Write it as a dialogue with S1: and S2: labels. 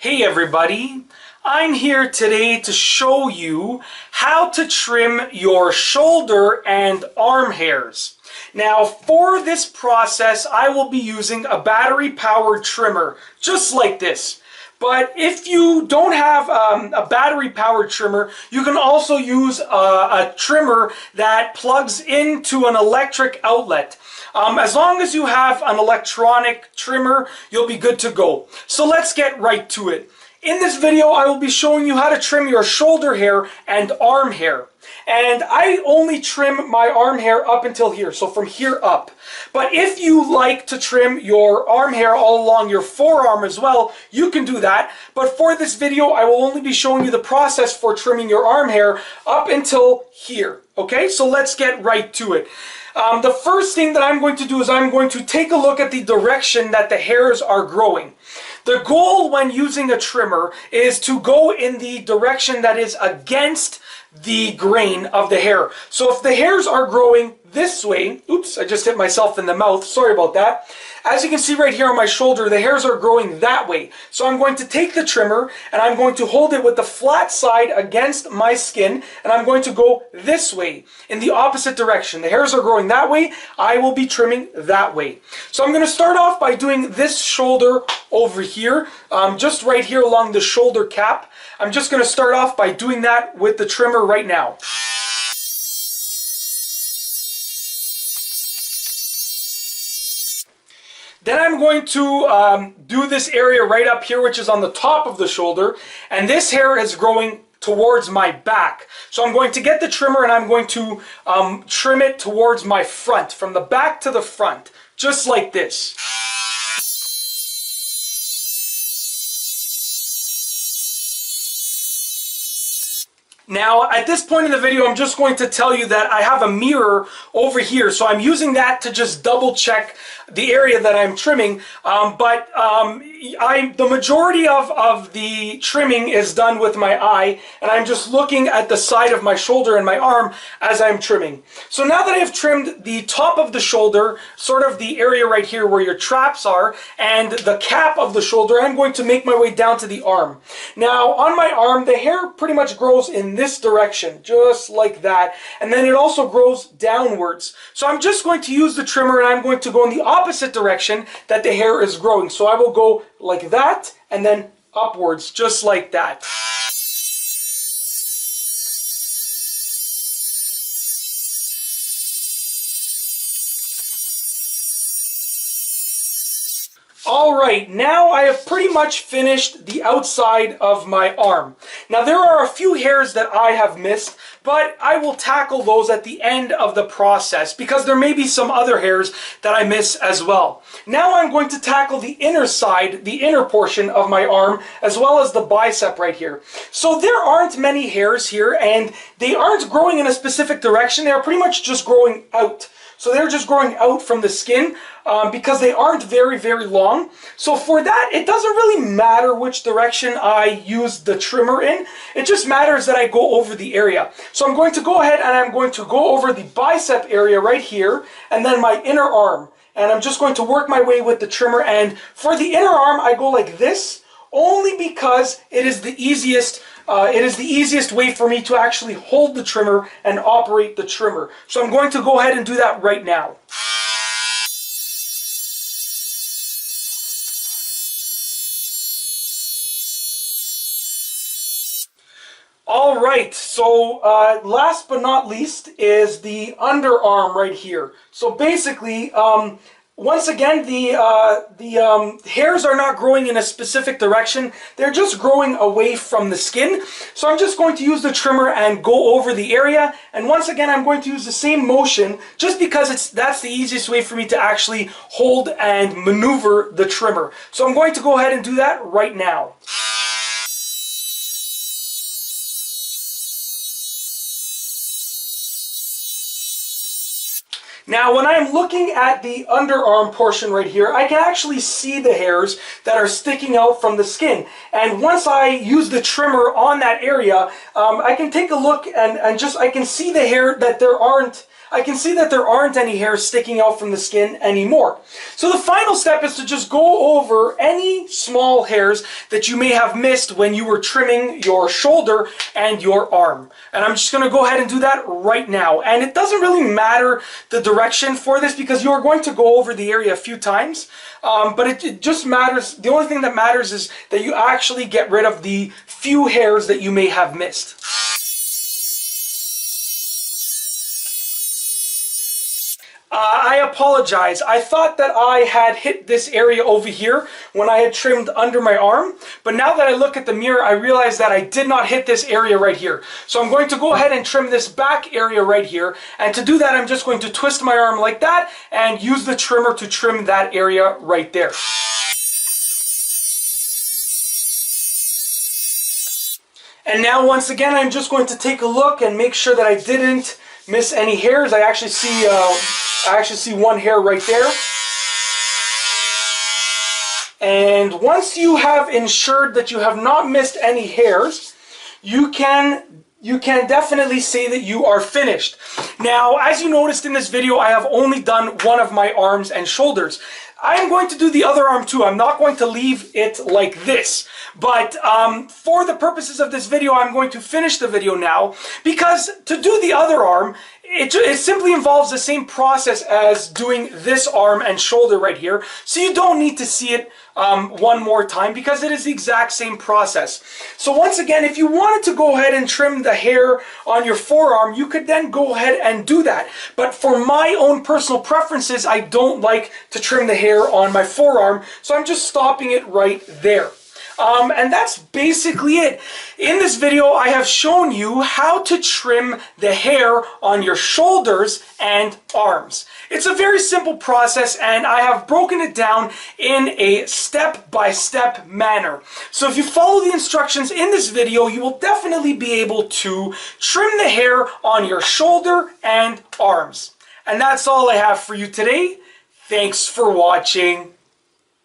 S1: Hey everybody, I'm here today to show you how to trim your shoulder and arm hairs. Now for this process I will be using a battery powered trimmer just like this. But if you don't have a battery powered trimmer, you can also use a trimmer that plugs into an electric outlet. As long as you have an electronic trimmer, you'll be good to go. So let's get right to it. In this video, I will be showing you how to trim your shoulder hair and arm hair. And I only trim my arm hair up until here, so from here up. But if you like to trim your arm hair all along your forearm as well, you can do that. But for this video, I will only be showing you the process for trimming your arm hair up until here. Okay, so let's get right to it. The first thing that I'm going to do is I'm going to take a look at the direction that the hairs are growing. The goal when using a trimmer is to go in the direction that is against the grain of the hair. So if the hairs are growing this way, oops, I just hit myself in the mouth, sorry about that. As you can see right here on my shoulder, the hairs are growing that way. So I'm going to take the trimmer and I'm going to hold it with the flat side against my skin and I'm going to go this way in the opposite direction. The hairs are growing that way, I will be trimming that way. So I'm going to start off by doing this shoulder over here, just right here along the shoulder cap. I'm just going to start off by doing that with the trimmer right now. Then I'm going to do this area right up here, which is on the top of the shoulder, and this hair is growing towards my back. So I'm going to get the trimmer and I'm going to trim it towards my front, from the back to the front, just like this. Now, at this point in the video, I'm just going to tell you that I have a mirror over here, so I'm using that to just double check the area that I'm trimming, the majority of the trimming is done with my eye, and I'm just looking at the side of my shoulder and my arm as I'm trimming. So now that I've trimmed the top of the shoulder, sort of the area right here where your traps are, and the cap of the shoulder, I'm going to make my way down to the arm. Now, on my arm, the hair pretty much grows in this direction, just like that, and then it also grows downwards. So I'm just going to use the trimmer and I'm going to go in the opposite direction that the hair is growing. So I will go like that and then upwards, just like that. Alright, now I have pretty much finished the outside of my arm. Now there are a few hairs that I have missed, but I will tackle those at the end of the process because there may be some other hairs that I miss as well. Now I'm going to tackle the inner side, the inner portion of my arm, as well as the bicep right here. So there aren't many hairs here and they aren't growing in a specific direction, they're pretty much just growing out. So they're just growing out from the skin because they aren't very, very long. So for that, it doesn't really matter which direction I use the trimmer in. It just matters that I go over the area. So I'm going to go ahead and I'm going to go over the bicep area right here and then my inner arm. And I'm just going to work my way with the trimmer. And for the inner arm, I go like this only because it is the easiest way for me to actually hold the trimmer and operate the trimmer. So I'm going to go ahead and do that right now. Alright, so last but not least is the underarm right here. So basically, once again, the hairs are not growing in a specific direction. They're just growing away from the skin. So I'm just going to use the trimmer and go over the area. And once again, I'm going to use the same motion just because that's the easiest way for me to actually hold and maneuver the trimmer. So I'm going to go ahead and do that right now. Now, when I'm looking at the underarm portion right here, I can actually see the hairs that are sticking out from the skin. And once I use the trimmer on that area, I can take a look and I can see the hair that there aren't I can see that there aren't any hairs sticking out from the skin anymore. So the final step is to just go over any small hairs that you may have missed when you were trimming your shoulder and your arm. And I'm just going to go ahead and do that right now. And it doesn't really matter the direction for this because you are going to go over the area a few times. But it just matters, the only thing that matters is that you actually get rid of the few hairs that you may have missed. I apologize. I thought that I had hit this area over here when I had trimmed under my arm, but now that I look at the mirror, I realize that I did not hit this area right here. So I'm going to go ahead and trim this back area right here, and to do that, I'm just going to twist my arm like that and use the trimmer to trim that area right there. And now once again, I'm just going to take a look and make sure that I didn't miss any hairs. I actually see one hair right there. And once you have ensured that you have not missed any hairs, you can definitely say that you are finished. Now, as you noticed in this video, I have only done one of my arms and shoulders. I am going to do the other arm too. I'm not going to leave it like this. But for the purposes of this video, I'm going to finish the video now, because to do the other arm, it simply involves the same process as doing this arm and shoulder right here. So you don't need to see it one more time because it is the exact same process. So once again, if you wanted to go ahead and trim the hair on your forearm, you could then go ahead and do that. But for my own personal preferences, I don't like to trim the hair on my forearm, so I'm just stopping it right there. And that's basically it. In this video, I have shown you how to trim the hair on your shoulders and arms. It's a very simple process, and I have broken it down in a step-by-step manner. So if you follow the instructions in this video, you will definitely be able to trim the hair on your shoulder and arms. And that's all I have for you today. Thanks for watching.